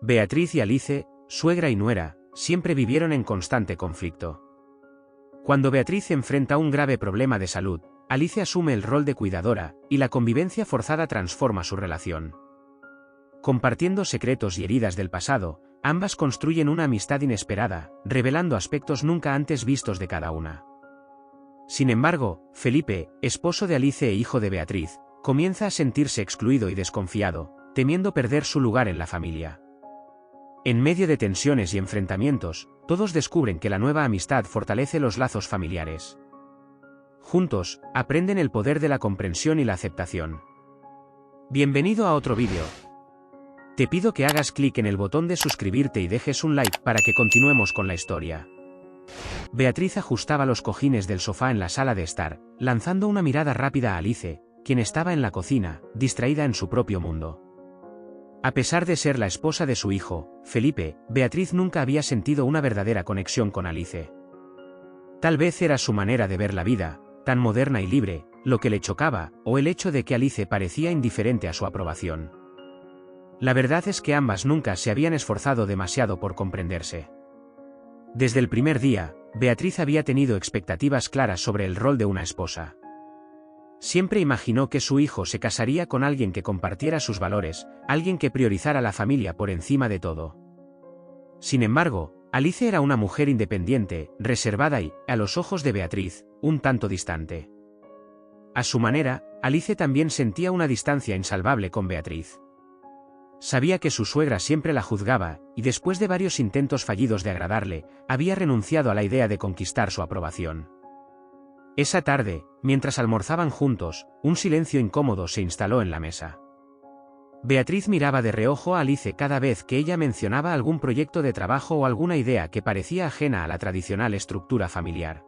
Beatriz y Alice, suegra y nuera, siempre vivieron en constante conflicto. Cuando Beatriz enfrenta un grave problema de salud, Alice asume el rol de cuidadora, y la convivencia forzada transforma su relación. Compartiendo secretos y heridas del pasado, ambas construyen una amistad inesperada, revelando aspectos nunca antes vistos de cada una. Sin embargo, Felipe, esposo de Alice e hijo de Beatriz, comienza a sentirse excluido y desconfiado, temiendo perder su lugar en la familia. En medio de tensiones y enfrentamientos, todos descubren que la nueva amistad fortalece los lazos familiares. Juntos, aprenden el poder de la comprensión y la aceptación. Bienvenido a otro vídeo. Te pido que hagas clic en el botón de suscribirte y dejes un like para que continuemos con la historia. Beatriz ajustaba los cojines del sofá en la sala de estar, lanzando una mirada rápida a Alice, quien estaba en la cocina, distraída en su propio mundo. A pesar de ser la esposa de su hijo, Felipe, Beatriz nunca había sentido una verdadera conexión con Alice. Tal vez era su manera de ver la vida, tan moderna y libre, lo que le chocaba, o el hecho de que Alice parecía indiferente a su aprobación. La verdad es que ambas nunca se habían esforzado demasiado por comprenderse. Desde el primer día, Beatriz había tenido expectativas claras sobre el rol de una esposa. Siempre imaginó que su hijo se casaría con alguien que compartiera sus valores, alguien que priorizara la familia por encima de todo. Sin embargo, Alice era una mujer independiente, reservada y, a los ojos de Beatriz, un tanto distante. A su manera, Alice también sentía una distancia insalvable con Beatriz. Sabía que su suegra siempre la juzgaba, y después de varios intentos fallidos de agradarle, había renunciado a la idea de conquistar su aprobación. Esa tarde, mientras almorzaban juntos, un silencio incómodo se instaló en la mesa. Beatriz miraba de reojo a Alice cada vez que ella mencionaba algún proyecto de trabajo o alguna idea que parecía ajena a la tradicional estructura familiar.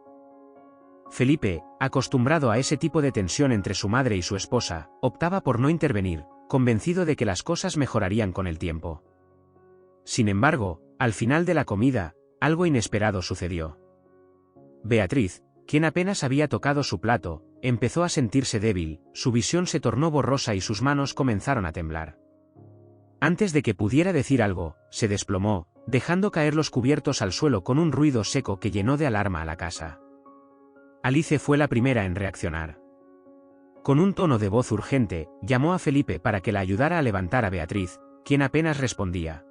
Felipe, acostumbrado a ese tipo de tensión entre su madre y su esposa, optaba por no intervenir, convencido de que las cosas mejorarían con el tiempo. Sin embargo, al final de la comida, algo inesperado sucedió. Beatriz, quien apenas había tocado su plato, empezó a sentirse débil, su visión se tornó borrosa y sus manos comenzaron a temblar. Antes de que pudiera decir algo, se desplomó, dejando caer los cubiertos al suelo con un ruido seco que llenó de alarma a la casa. Alice fue la primera en reaccionar. Con un tono de voz urgente, llamó a Felipe para que la ayudara a levantar a Beatriz, quien apenas respondía.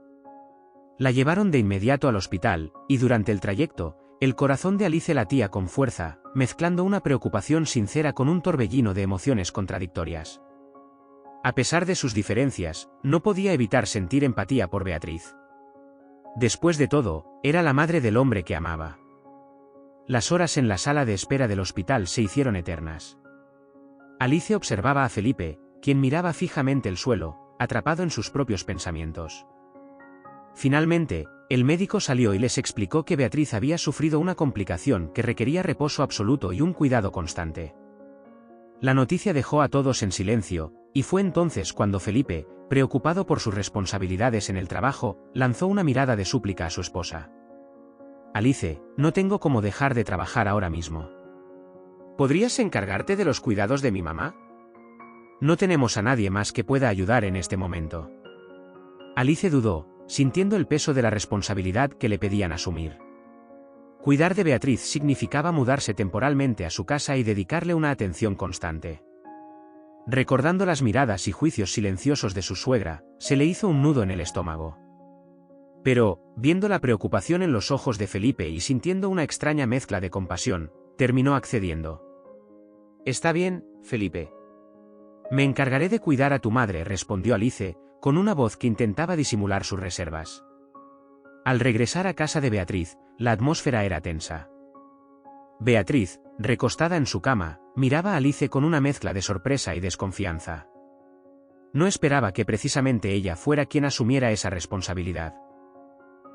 La llevaron de inmediato al hospital, y durante el trayecto, el corazón de Alice latía con fuerza, mezclando una preocupación sincera con un torbellino de emociones contradictorias. A pesar de sus diferencias, no podía evitar sentir empatía por Beatriz. Después de todo, era la madre del hombre que amaba. Las horas en la sala de espera del hospital se hicieron eternas. Alice observaba a Felipe, quien miraba fijamente el suelo, atrapado en sus propios pensamientos. Finalmente, el médico salió y les explicó que Beatriz había sufrido una complicación que requería reposo absoluto y un cuidado constante. La noticia dejó a todos en silencio, y fue entonces cuando Felipe, preocupado por sus responsabilidades en el trabajo, lanzó una mirada de súplica a su esposa. Alice, no tengo cómo dejar de trabajar ahora mismo. ¿Podrías encargarte de los cuidados de mi mamá? No tenemos a nadie más que pueda ayudar en este momento. Alice dudó, sintiendo el peso de la responsabilidad que le pedían asumir. Cuidar de Beatriz significaba mudarse temporalmente a su casa y dedicarle una atención constante. Recordando las miradas y juicios silenciosos de su suegra, se le hizo un nudo en el estómago. Pero, viendo la preocupación en los ojos de Felipe y sintiendo una extraña mezcla de compasión, terminó accediendo. Está bien, Felipe. Me encargaré de cuidar a tu madre, respondió Alice, con una voz que intentaba disimular sus reservas. Al regresar a casa de Beatriz, la atmósfera era tensa. Beatriz, recostada en su cama, miraba a Alice con una mezcla de sorpresa y desconfianza. No esperaba que precisamente ella fuera quien asumiera esa responsabilidad.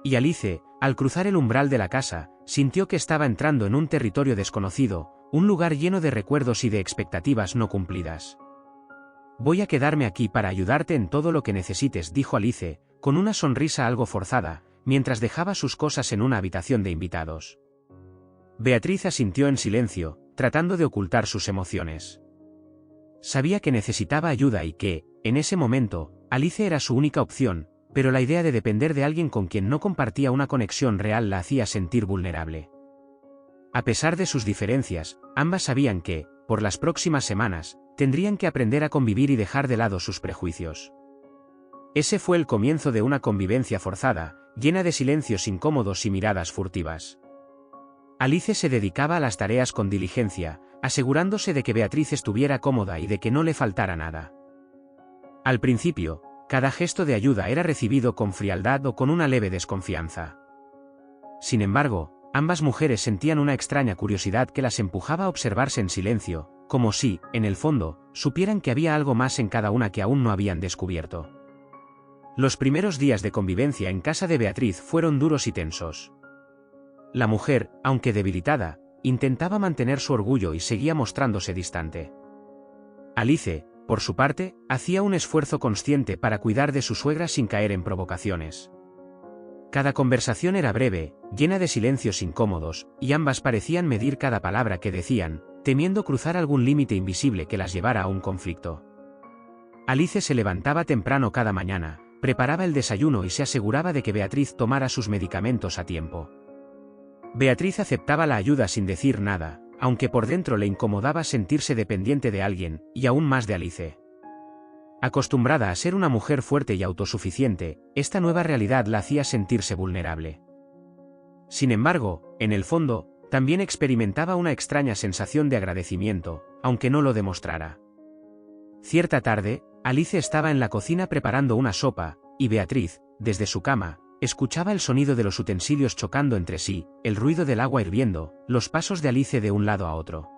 Y Alice, al cruzar el umbral de la casa, sintió que estaba entrando en un territorio desconocido, un lugar lleno de recuerdos y de expectativas no cumplidas. Voy a quedarme aquí para ayudarte en todo lo que necesites, dijo Alice, con una sonrisa algo forzada, mientras dejaba sus cosas en una habitación de invitados. Beatriz asintió en silencio, tratando de ocultar sus emociones. Sabía que necesitaba ayuda y que, en ese momento, Alice era su única opción, pero la idea de depender de alguien con quien no compartía una conexión real la hacía sentir vulnerable. A pesar de sus diferencias, ambas sabían que, por las próximas semanas, tendrían que aprender a convivir y dejar de lado sus prejuicios. Ese fue el comienzo de una convivencia forzada, llena de silencios incómodos y miradas furtivas. Alice se dedicaba a las tareas con diligencia, asegurándose de que Beatriz estuviera cómoda y de que no le faltara nada. Al principio, cada gesto de ayuda era recibido con frialdad o con una leve desconfianza. Sin embargo, ambas mujeres sentían una extraña curiosidad que las empujaba a observarse en silencio, como si, en el fondo, supieran que había algo más en cada una que aún no habían descubierto. Los primeros días de convivencia en casa de Beatriz fueron duros y tensos. La mujer, aunque debilitada, intentaba mantener su orgullo y seguía mostrándose distante. Alice, por su parte, hacía un esfuerzo consciente para cuidar de su suegra sin caer en provocaciones. Cada conversación era breve, llena de silencios incómodos, y ambas parecían medir cada palabra que decían, temiendo cruzar algún límite invisible que las llevara a un conflicto. Alice se levantaba temprano cada mañana, preparaba el desayuno y se aseguraba de que Beatriz tomara sus medicamentos a tiempo. Beatriz aceptaba la ayuda sin decir nada, aunque por dentro le incomodaba sentirse dependiente de alguien, y aún más de Alice. Acostumbrada a ser una mujer fuerte y autosuficiente, esta nueva realidad la hacía sentirse vulnerable. Sin embargo, en el fondo, también experimentaba una extraña sensación de agradecimiento, aunque no lo demostrara. Cierta tarde, Alice estaba en la cocina preparando una sopa, y Beatriz, desde su cama, escuchaba el sonido de los utensilios chocando entre sí, el ruido del agua hirviendo, los pasos de Alice de un lado a otro.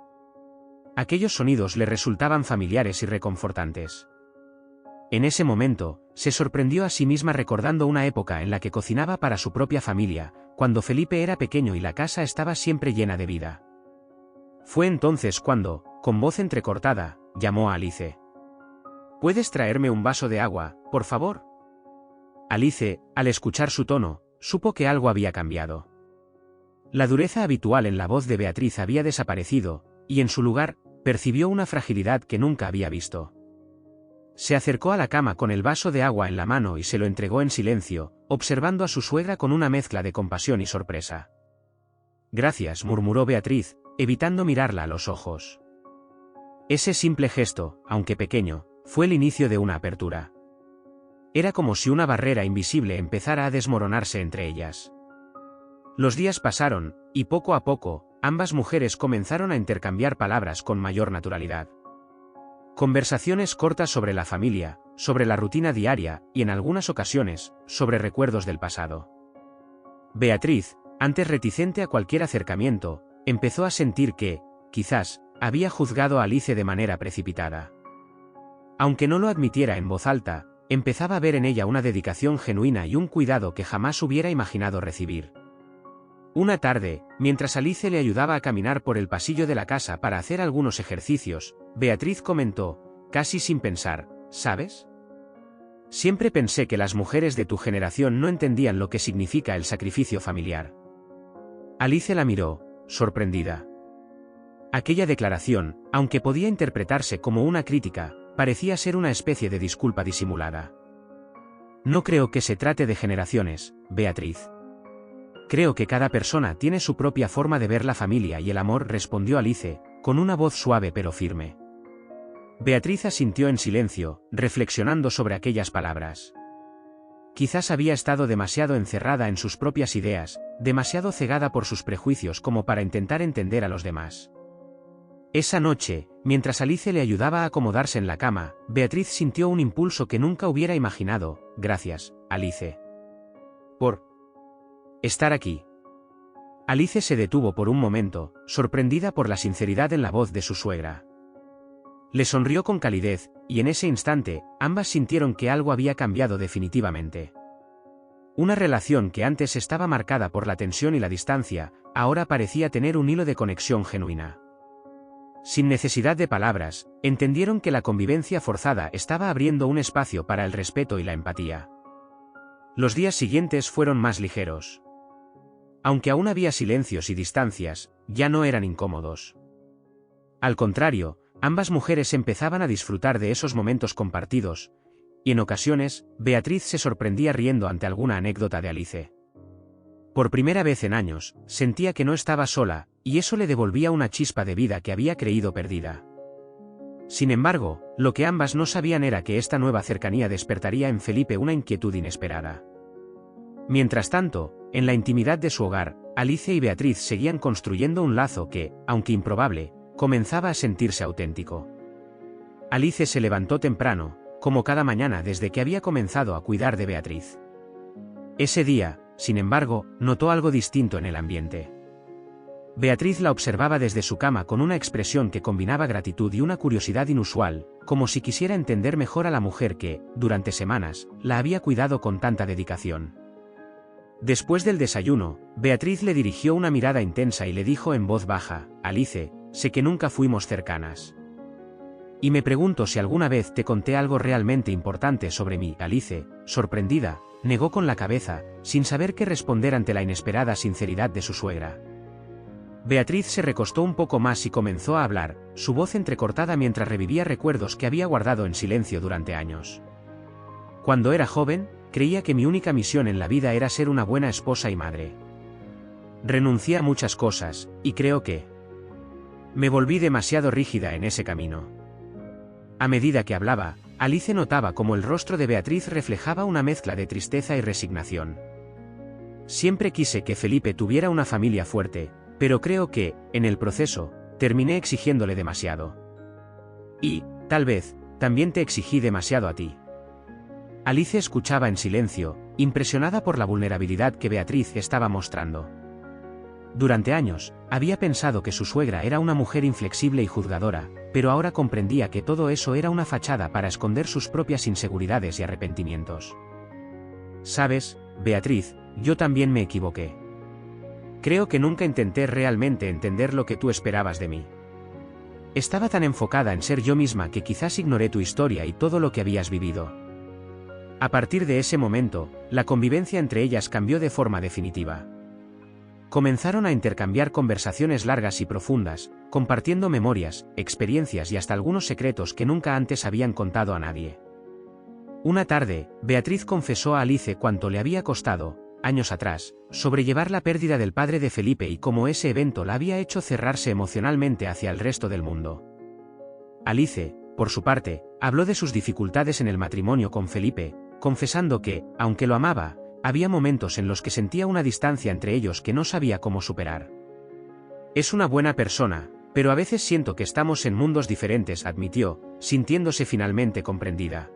Aquellos sonidos le resultaban familiares y reconfortantes. En ese momento, se sorprendió a sí misma recordando una época en la que cocinaba para su propia familia, cuando Felipe era pequeño y la casa estaba siempre llena de vida. Fue entonces cuando, con voz entrecortada, llamó a Alice. «¿Puedes traerme un vaso de agua, por favor?» Alice, al escuchar su tono, supo que algo había cambiado. La dureza habitual en la voz de Beatriz había desaparecido, y en su lugar, percibió una fragilidad que nunca había visto. Se acercó a la cama con el vaso de agua en la mano y se lo entregó en silencio, observando a su suegra con una mezcla de compasión y sorpresa. «Gracias», murmuró Beatriz, evitando mirarla a los ojos. Ese simple gesto, aunque pequeño, fue el inicio de una apertura. Era como si una barrera invisible empezara a desmoronarse entre ellas. Los días pasaron, y poco a poco, ambas mujeres comenzaron a intercambiar palabras con mayor naturalidad. Conversaciones cortas sobre la familia, sobre la rutina diaria, y en algunas ocasiones, sobre recuerdos del pasado. Beatriz, antes reticente a cualquier acercamiento, empezó a sentir que, quizás, había juzgado a Alice de manera precipitada. Aunque no lo admitiera en voz alta, empezaba a ver en ella una dedicación genuina y un cuidado que jamás hubiera imaginado recibir. Una tarde, mientras Alice le ayudaba a caminar por el pasillo de la casa para hacer algunos ejercicios, Beatriz comentó, casi sin pensar, ¿sabes? Siempre pensé que las mujeres de tu generación no entendían lo que significa el sacrificio familiar. Alice la miró, sorprendida. Aquella declaración, aunque podía interpretarse como una crítica, parecía ser una especie de disculpa disimulada. No creo que se trate de generaciones, Beatriz. Creo que cada persona tiene su propia forma de ver la familia y el amor, respondió Alice, con una voz suave pero firme. Beatriz asintió en silencio, reflexionando sobre aquellas palabras. Quizás había estado demasiado encerrada en sus propias ideas, demasiado cegada por sus prejuicios como para intentar entender a los demás. Esa noche, mientras Alice le ayudaba a acomodarse en la cama, Beatriz sintió un impulso que nunca hubiera imaginado. Gracias, Alice. Por estar aquí. Alice se detuvo por un momento, sorprendida por la sinceridad en la voz de su suegra. Le sonrió con calidez, y en ese instante, ambas sintieron que algo había cambiado definitivamente. Una relación que antes estaba marcada por la tensión y la distancia, ahora parecía tener un hilo de conexión genuina. Sin necesidad de palabras, entendieron que la convivencia forzada estaba abriendo un espacio para el respeto y la empatía. Los días siguientes fueron más ligeros. Aunque aún había silencios y distancias, ya no eran incómodos. Al contrario, ambas mujeres empezaban a disfrutar de esos momentos compartidos, y en ocasiones, Beatriz se sorprendía riendo ante alguna anécdota de Alice. Por primera vez en años, sentía que no estaba sola, y eso le devolvía una chispa de vida que había creído perdida. Sin embargo, lo que ambas no sabían era que esta nueva cercanía despertaría en Felipe una inquietud inesperada. Mientras tanto, en la intimidad de su hogar, Alice y Beatriz seguían construyendo un lazo que, aunque improbable, comenzaba a sentirse auténtico. Alice se levantó temprano, como cada mañana desde que había comenzado a cuidar de Beatriz. Ese día, sin embargo, notó algo distinto en el ambiente. Beatriz la observaba desde su cama con una expresión que combinaba gratitud y una curiosidad inusual, como si quisiera entender mejor a la mujer que, durante semanas, la había cuidado con tanta dedicación. Después del desayuno, Beatriz le dirigió una mirada intensa y le dijo en voz baja: «Alice, sé que nunca fuimos cercanas. Y me pregunto si alguna vez te conté algo realmente importante sobre mí». Alice, sorprendida, negó con la cabeza, sin saber qué responder ante la inesperada sinceridad de su suegra. Beatriz se recostó un poco más y comenzó a hablar, su voz entrecortada mientras revivía recuerdos que había guardado en silencio durante años. Cuando era joven, creía que mi única misión en la vida era ser una buena esposa y madre. Renuncié a muchas cosas, y creo que me volví demasiado rígida en ese camino. A medida que hablaba, Alice notaba cómo el rostro de Beatriz reflejaba una mezcla de tristeza y resignación. Siempre quise que Felipe tuviera una familia fuerte, pero creo que, en el proceso, terminé exigiéndole demasiado. Y, tal vez, también te exigí demasiado a ti. Alice escuchaba en silencio, impresionada por la vulnerabilidad que Beatriz estaba mostrando. Durante años, había pensado que su suegra era una mujer inflexible y juzgadora, pero ahora comprendía que todo eso era una fachada para esconder sus propias inseguridades y arrepentimientos. «Sabes, Beatriz, yo también me equivoqué. Creo que nunca intenté realmente entender lo que tú esperabas de mí. Estaba tan enfocada en ser yo misma que quizás ignoré tu historia y todo lo que habías vivido». A partir de ese momento, la convivencia entre ellas cambió de forma definitiva. Comenzaron a intercambiar conversaciones largas y profundas, compartiendo memorias, experiencias y hasta algunos secretos que nunca antes habían contado a nadie. Una tarde, Beatriz confesó a Alice cuánto le había costado, años atrás, sobrellevar la pérdida del padre de Felipe y cómo ese evento la había hecho cerrarse emocionalmente hacia el resto del mundo. Alice, por su parte, habló de sus dificultades en el matrimonio con Felipe, confesando que, aunque lo amaba, había momentos en los que sentía una distancia entre ellos que no sabía cómo superar. «Es una buena persona, pero a veces siento que estamos en mundos diferentes», admitió, sintiéndose finalmente comprendida.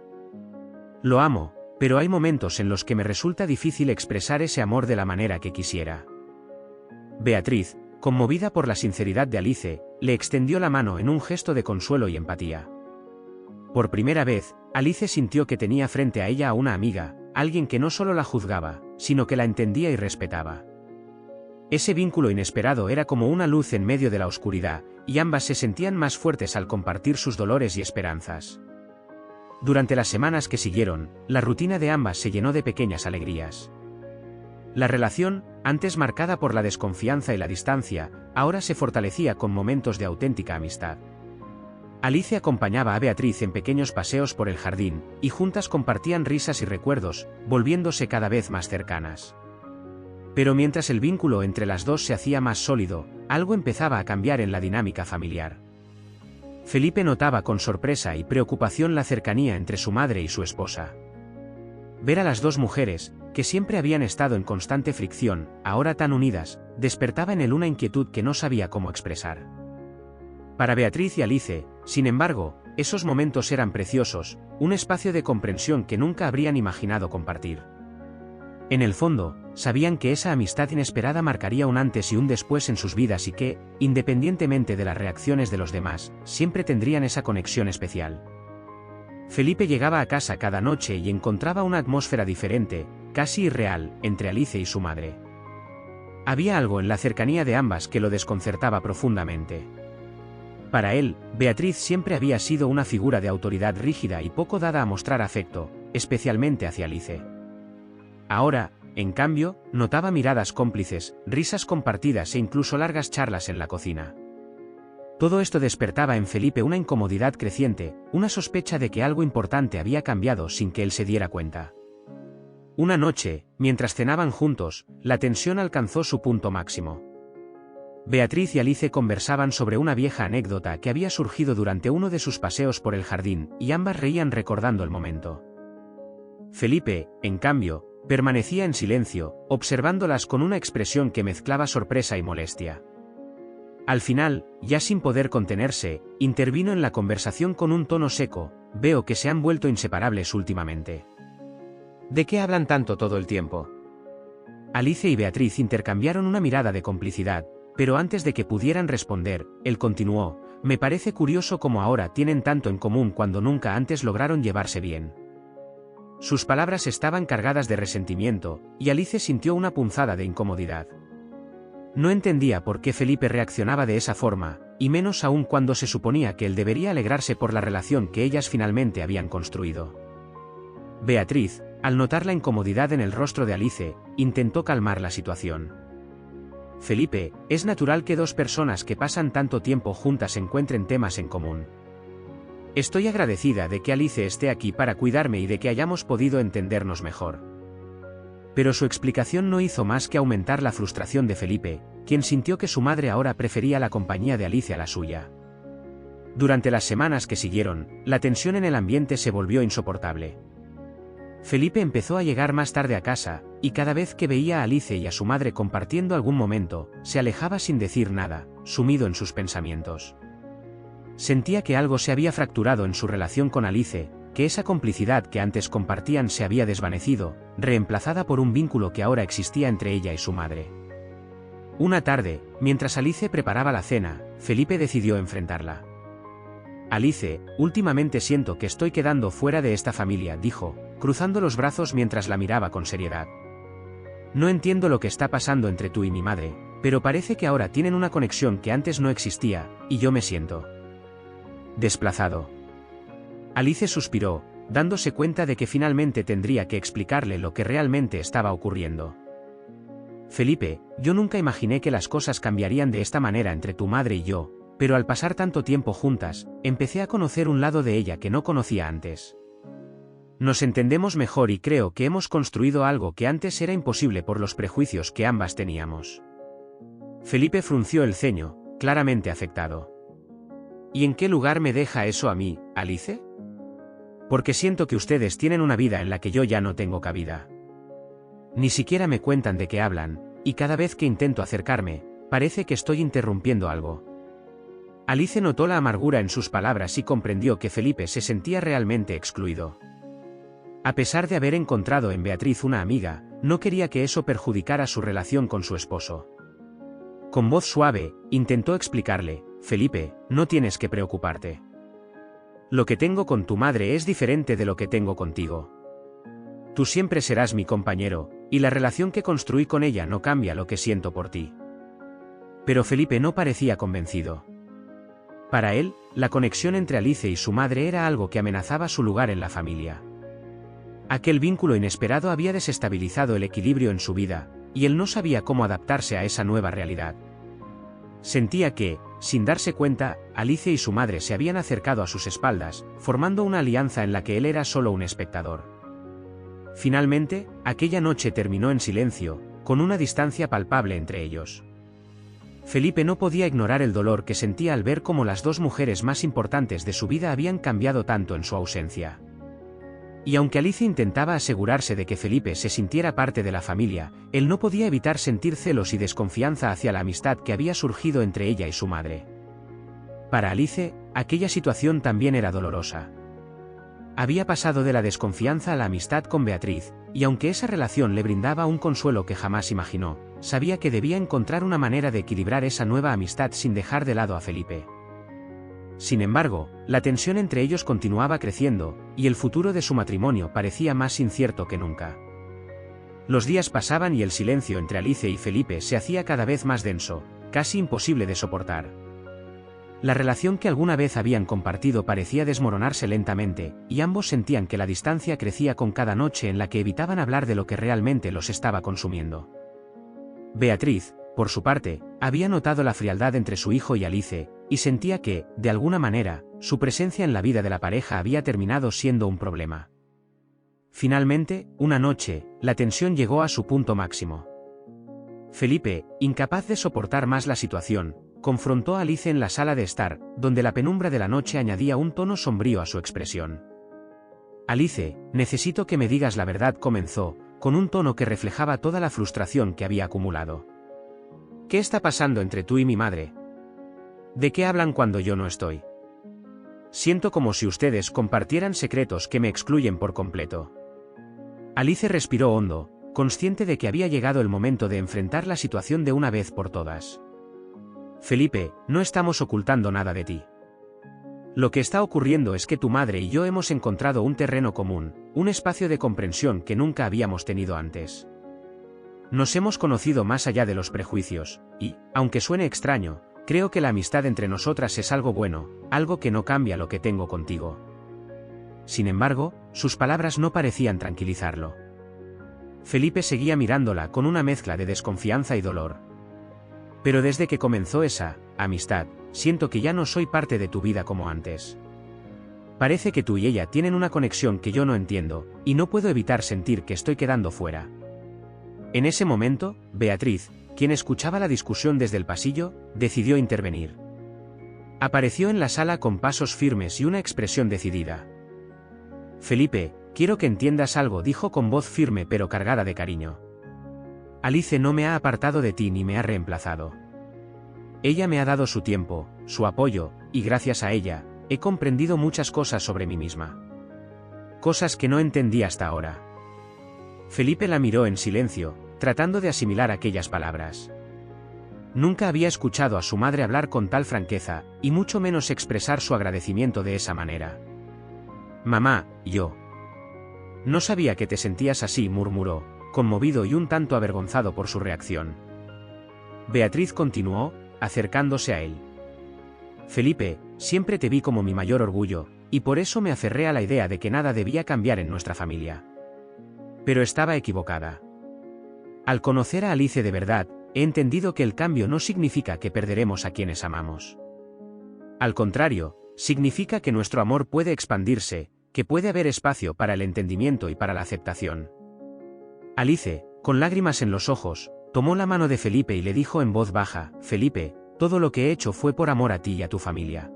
«Lo amo, pero hay momentos en los que me resulta difícil expresar ese amor de la manera que quisiera». Beatriz, conmovida por la sinceridad de Alice, le extendió la mano en un gesto de consuelo y empatía. Por primera vez, Alice sintió que tenía frente a ella a una amiga, alguien que no solo la juzgaba, sino que la entendía y respetaba. Ese vínculo inesperado era como una luz en medio de la oscuridad, y ambas se sentían más fuertes al compartir sus dolores y esperanzas. Durante las semanas que siguieron, la rutina de ambas se llenó de pequeñas alegrías. La relación, antes marcada por la desconfianza y la distancia, ahora se fortalecía con momentos de auténtica amistad. Alice acompañaba a Beatriz en pequeños paseos por el jardín, y juntas compartían risas y recuerdos, volviéndose cada vez más cercanas. Pero mientras el vínculo entre las dos se hacía más sólido, algo empezaba a cambiar en la dinámica familiar. Felipe notaba con sorpresa y preocupación la cercanía entre su madre y su esposa. Ver a las dos mujeres, que siempre habían estado en constante fricción, ahora tan unidas, despertaba en él una inquietud que no sabía cómo expresar. Para Beatriz y Alice, sin embargo, esos momentos eran preciosos, un espacio de comprensión que nunca habrían imaginado compartir. En el fondo, sabían que esa amistad inesperada marcaría un antes y un después en sus vidas y que, independientemente de las reacciones de los demás, siempre tendrían esa conexión especial. Felipe llegaba a casa cada noche y encontraba una atmósfera diferente, casi irreal, entre Alice y su madre. Había algo en la cercanía de ambas que lo desconcertaba profundamente. Para él, Beatriz siempre había sido una figura de autoridad rígida y poco dada a mostrar afecto, especialmente hacia Alice. Ahora, en cambio, notaba miradas cómplices, risas compartidas e incluso largas charlas en la cocina. Todo esto despertaba en Felipe una incomodidad creciente, una sospecha de que algo importante había cambiado sin que él se diera cuenta. Una noche, mientras cenaban juntos, la tensión alcanzó su punto máximo. Beatriz y Alice conversaban sobre una vieja anécdota que había surgido durante uno de sus paseos por el jardín, y ambas reían recordando el momento. Felipe, en cambio, permanecía en silencio, observándolas con una expresión que mezclaba sorpresa y molestia. Al final, ya sin poder contenerse, intervino en la conversación con un tono seco: «Veo que se han vuelto inseparables últimamente. ¿De qué hablan tanto todo el tiempo?» Alice y Beatriz intercambiaron una mirada de complicidad, pero antes de que pudieran responder, él continuó: «Me parece curioso cómo ahora tienen tanto en común cuando nunca antes lograron llevarse bien». Sus palabras estaban cargadas de resentimiento, y Alice sintió una punzada de incomodidad. No entendía por qué Felipe reaccionaba de esa forma, y menos aún cuando se suponía que él debería alegrarse por la relación que ellas finalmente habían construido. Beatriz, al notar la incomodidad en el rostro de Alice, intentó calmar la situación. «Felipe, es natural que dos personas que pasan tanto tiempo juntas encuentren temas en común. Estoy agradecida de que Alice esté aquí para cuidarme y de que hayamos podido entendernos mejor». Pero su explicación no hizo más que aumentar la frustración de Felipe, quien sintió que su madre ahora prefería la compañía de Alice a la suya. Durante las semanas que siguieron, la tensión en el ambiente se volvió insoportable. Felipe empezó a llegar más tarde a casa, y cada vez que veía a Alice y a su madre compartiendo algún momento, se alejaba sin decir nada, sumido en sus pensamientos. Sentía que algo se había fracturado en su relación con Alice, que esa complicidad que antes compartían se había desvanecido, reemplazada por un vínculo que ahora existía entre ella y su madre. Una tarde, mientras Alice preparaba la cena, Felipe decidió enfrentarla. «Alice, últimamente siento que estoy quedando fuera de esta familia», dijo, cruzando los brazos mientras la miraba con seriedad. «No entiendo lo que está pasando entre tú y mi madre, pero parece que ahora tienen una conexión que antes no existía, y yo me siento desplazado». Alice suspiró, dándose cuenta de que finalmente tendría que explicarle lo que realmente estaba ocurriendo. «Felipe, yo nunca imaginé que las cosas cambiarían de esta manera entre tu madre y yo, pero al pasar tanto tiempo juntas, empecé a conocer un lado de ella que no conocía antes. Nos entendemos mejor y creo que hemos construido algo que antes era imposible por los prejuicios que ambas teníamos». Felipe frunció el ceño, claramente afectado. «¿Y en qué lugar me deja eso a mí, Alice? Porque siento que ustedes tienen una vida en la que yo ya no tengo cabida. Ni siquiera me cuentan de qué hablan, y cada vez que intento acercarme, parece que estoy interrumpiendo algo». Alice notó la amargura en sus palabras y comprendió que Felipe se sentía realmente excluido. A pesar de haber encontrado en Beatriz una amiga, no quería que eso perjudicara su relación con su esposo. Con voz suave, intentó explicarle: «Felipe, no tienes que preocuparte. Lo que tengo con tu madre es diferente de lo que tengo contigo. Tú siempre serás mi compañero, y la relación que construí con ella no cambia lo que siento por ti». Pero Felipe no parecía convencido. Para él, la conexión entre Alice y su madre era algo que amenazaba su lugar en la familia. Aquel vínculo inesperado había desestabilizado el equilibrio en su vida, y él no sabía cómo adaptarse a esa nueva realidad. Sentía que, sin darse cuenta, Alice y su madre se habían acercado a sus espaldas, formando una alianza en la que él era solo un espectador. Finalmente, aquella noche terminó en silencio, con una distancia palpable entre ellos. Felipe no podía ignorar el dolor que sentía al ver cómo las dos mujeres más importantes de su vida habían cambiado tanto en su ausencia. Y aunque Alice intentaba asegurarse de que Felipe se sintiera parte de la familia, él no podía evitar sentir celos y desconfianza hacia la amistad que había surgido entre ella y su madre. Para Alice, aquella situación también era dolorosa. Había pasado de la desconfianza a la amistad con Beatriz, y aunque esa relación le brindaba un consuelo que jamás imaginó, sabía que debía encontrar una manera de equilibrar esa nueva amistad sin dejar de lado a Felipe. Sin embargo, la tensión entre ellos continuaba creciendo, y el futuro de su matrimonio parecía más incierto que nunca. Los días pasaban y el silencio entre Alice y Felipe se hacía cada vez más denso, casi imposible de soportar. La relación que alguna vez habían compartido parecía desmoronarse lentamente, y ambos sentían que la distancia crecía con cada noche en la que evitaban hablar de lo que realmente los estaba consumiendo. Beatriz, por su parte, había notado la frialdad entre su hijo y Alice, y sentía que, de alguna manera, su presencia en la vida de la pareja había terminado siendo un problema. Finalmente, una noche, la tensión llegó a su punto máximo. Felipe, incapaz de soportar más la situación, confrontó a Alice en la sala de estar, donde la penumbra de la noche añadía un tono sombrío a su expresión. Alice, necesito que me digas la verdad, comenzó, con un tono que reflejaba toda la frustración que había acumulado. ¿Qué está pasando entre tú y mi madre? ¿De qué hablan cuando yo no estoy? Siento como si ustedes compartieran secretos que me excluyen por completo. Alice respiró hondo, consciente de que había llegado el momento de enfrentar la situación de una vez por todas. Felipe, no estamos ocultando nada de ti. Lo que está ocurriendo es que tu madre y yo hemos encontrado un terreno común, un espacio de comprensión que nunca habíamos tenido antes. Nos hemos conocido más allá de los prejuicios, y, aunque suene extraño, creo que la amistad entre nosotras es algo bueno, algo que no cambia lo que tengo contigo. Sin embargo, sus palabras no parecían tranquilizarlo. Felipe seguía mirándola con una mezcla de desconfianza y dolor. Pero desde que comenzó esa amistad, siento que ya no soy parte de tu vida como antes. Parece que tú y ella tienen una conexión que yo no entiendo, y no puedo evitar sentir que estoy quedando fuera. En ese momento, Beatriz, quien escuchaba la discusión desde el pasillo, decidió intervenir. Apareció en la sala con pasos firmes y una expresión decidida. Felipe, quiero que entiendas algo, dijo con voz firme pero cargada de cariño. Alice no me ha apartado de ti ni me ha reemplazado. Ella me ha dado su tiempo, su apoyo, y gracias a ella, he comprendido muchas cosas sobre mí misma. Cosas que no entendí hasta ahora. Felipe la miró en silencio, tratando de asimilar aquellas palabras. Nunca había escuchado a su madre hablar con tal franqueza, y mucho menos expresar su agradecimiento de esa manera. Mamá, yo. No sabía que te sentías así, murmuró, conmovido y un tanto avergonzado por su reacción. Beatriz continuó, acercándose a él. Felipe, siempre te vi como mi mayor orgullo, y por eso me aferré a la idea de que nada debía cambiar en nuestra familia. Pero estaba equivocada. Al conocer a Alice de verdad, he entendido que el cambio no significa que perderemos a quienes amamos. Al contrario, significa que nuestro amor puede expandirse, que puede haber espacio para el entendimiento y para la aceptación. Alice, con lágrimas en los ojos, tomó la mano de Felipe y le dijo en voz baja, Felipe, todo lo que he hecho fue por amor a ti y a tu familia.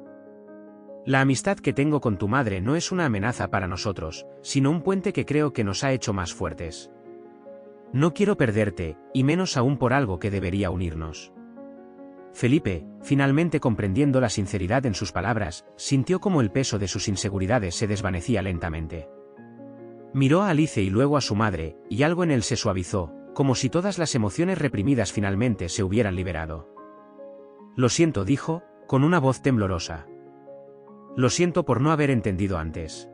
La amistad que tengo con tu madre no es una amenaza para nosotros, sino un puente que creo que nos ha hecho más fuertes. No quiero perderte, y menos aún por algo que debería unirnos. Felipe, finalmente comprendiendo la sinceridad en sus palabras, sintió como el peso de sus inseguridades se desvanecía lentamente. Miró a Alice y luego a su madre, y algo en él se suavizó, como si todas las emociones reprimidas finalmente se hubieran liberado. Lo siento, dijo, con una voz temblorosa. Lo siento por no haber entendido antes.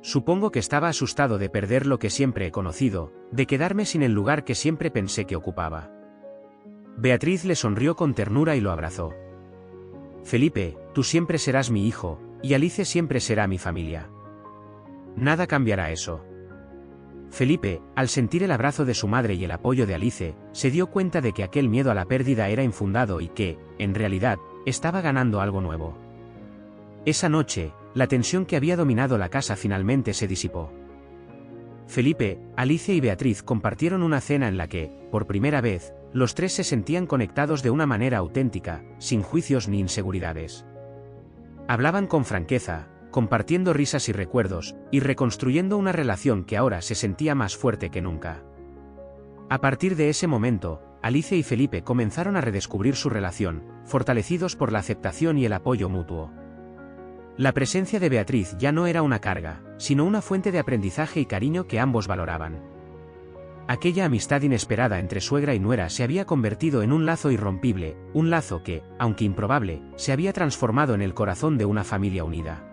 Supongo que estaba asustado de perder lo que siempre he conocido, de quedarme sin el lugar que siempre pensé que ocupaba. Beatriz le sonrió con ternura y lo abrazó. Felipe, tú siempre serás mi hijo, y Alice siempre será mi familia. Nada cambiará eso. Felipe, al sentir el abrazo de su madre y el apoyo de Alice, se dio cuenta de que aquel miedo a la pérdida era infundado y que, en realidad, estaba ganando algo nuevo. Esa noche, la tensión que había dominado la casa finalmente se disipó. Felipe, Alice y Beatriz compartieron una cena en la que, por primera vez, los tres se sentían conectados de una manera auténtica, sin juicios ni inseguridades. Hablaban con franqueza, compartiendo risas y recuerdos, y reconstruyendo una relación que ahora se sentía más fuerte que nunca. A partir de ese momento, Alice y Felipe comenzaron a redescubrir su relación, fortalecidos por la aceptación y el apoyo mutuo. La presencia de Beatriz ya no era una carga, sino una fuente de aprendizaje y cariño que ambos valoraban. Aquella amistad inesperada entre suegra y nuera se había convertido en un lazo irrompible, un lazo que, aunque improbable, se había transformado en el corazón de una familia unida.